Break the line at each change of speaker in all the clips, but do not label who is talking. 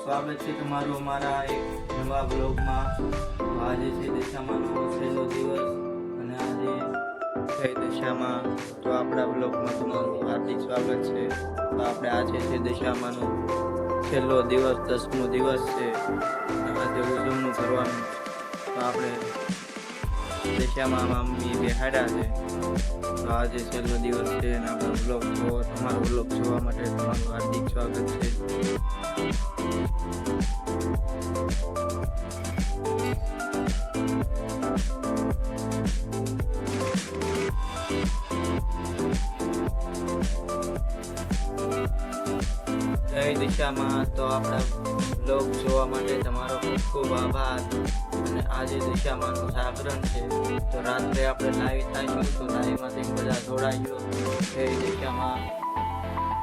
સ્વાગત છે તમારું અમારા એક નવા બ્લોગમાં. આજે છે દશામાનો છેલ્લો દિવસ અને આજે છે દશામાં. તો આપણા બ્લોગમાં તમારું હાર્દિક સ્વાગત છે. તો આપણે આજે છે દશામાનો છેલ્લો દિવસ, 10મો દિવસ છે. આજે ઉજવણું કરવાનું. તો આપણે દશામાં મમ્મી બેહાડ્યા છે. તો આજે છેલ્લો દિવસ છે અને આપણો બ્લોગ જોવો, તમારો બ્લોગ જોવા માટે તમારું હાર્દિક સ્વાગત છે. જય દિશામાં. તો આપણા બ્લોગ જોવા માટે તમારો ખૂબ ખૂબ આભાર. અને આજે દિશામાંનું જાગરણ છે, તો રાત્રે આપણે લાઈવ થઈશું. તો લાઈવમાંથી બધા જોડાઈજો. જય દિશામાં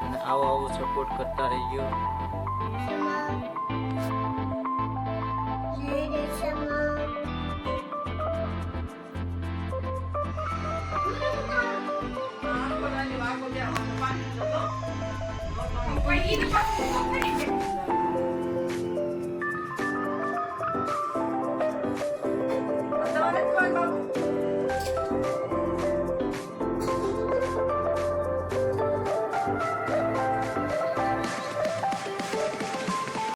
અને આવો સપોર્ટ કરતા રહીજો.
Ini